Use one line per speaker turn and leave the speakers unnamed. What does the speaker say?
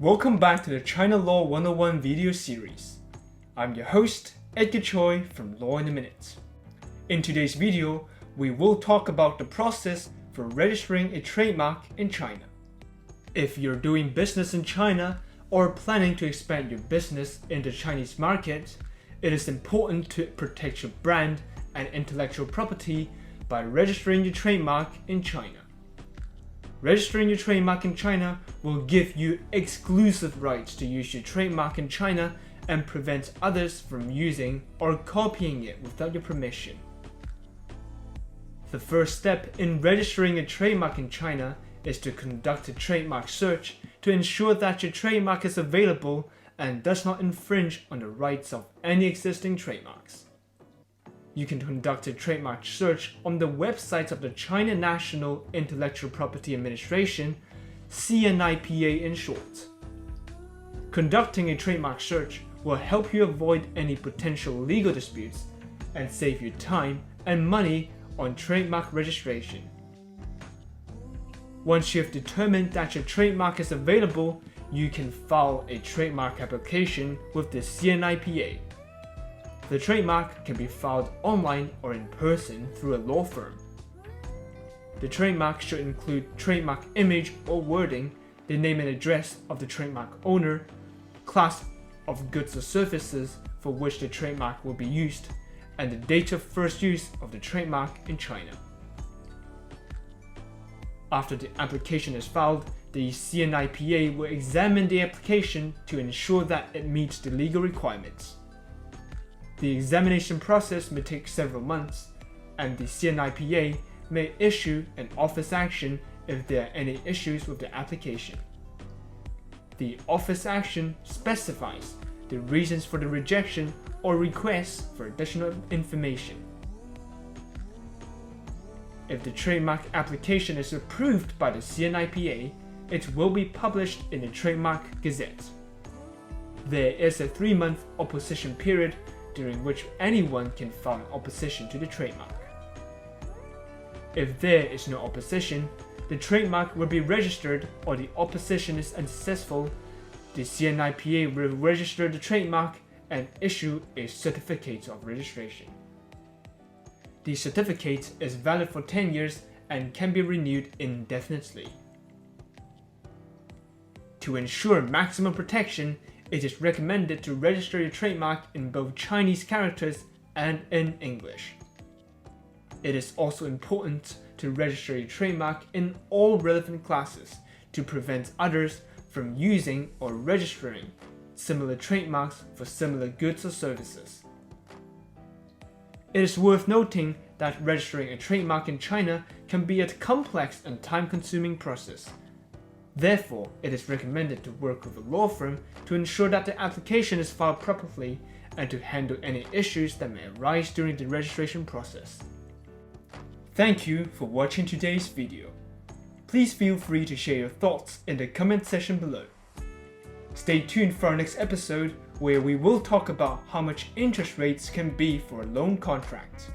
Welcome back to the China Law 101 video series. I'm your host, Edgar Choi from Law in a Minute. In today's video, we will talk about the process for registering a trademark in China. If you're doing business in China or planning to expand your business in the Chinese market, it is important to protect your brand and intellectual property by registering your trademark in China. Registering your trademark in China will give you exclusive rights to use your trademark in China and prevent others from using or copying it without your permission. The first step in registering a trademark in China is to conduct a trademark search to ensure that your trademark is available and does not infringe on the rights of any existing trademarks. You can conduct a trademark search on the website of the China National Intellectual Property Administration, CNIPA in short. Conducting a trademark search will help you avoid any potential legal disputes and save you time and money on trademark registration. Once you have determined that your trademark is available, you can file a trademark application with the CNIPA. The trademark can be filed online or in person through a law firm. The trademark should include trademark image or wording, the name and address of the trademark owner, class of goods or services for which the trademark will be used, and the date of first use of the trademark in China. After the application is filed, the CNIPA will examine the application to ensure that it meets the legal requirements. The examination process may take several months, and the CNIPA may issue an office action if there are any issues with the application. The office action specifies the reasons for the rejection or requests for additional information. If the trademark application is approved by the CNIPA, it will be published in the Trademark Gazette. There is a 3-month opposition period during which anyone can file an opposition to the trademark. If there is no opposition, the trademark will be registered, or the opposition is unsuccessful, the CNIPA will register the trademark and issue a certificate of registration. The certificate is valid for 10 years and can be renewed indefinitely. To ensure maximum protection, it is recommended to register your trademark in both Chinese characters and in English. It is also important to register your trademark in all relevant classes to prevent others from using or registering similar trademarks for similar goods or services. It is worth noting that registering a trademark in China can be a complex and time-consuming process. Therefore, it is recommended to work with a law firm to ensure that the application is filed properly and to handle any issues that may arise during the registration process. Thank you for watching today's video. Please feel free to share your thoughts in the comment section below. Stay tuned for our next episode, where we will talk about how much interest rates can be for a loan contract.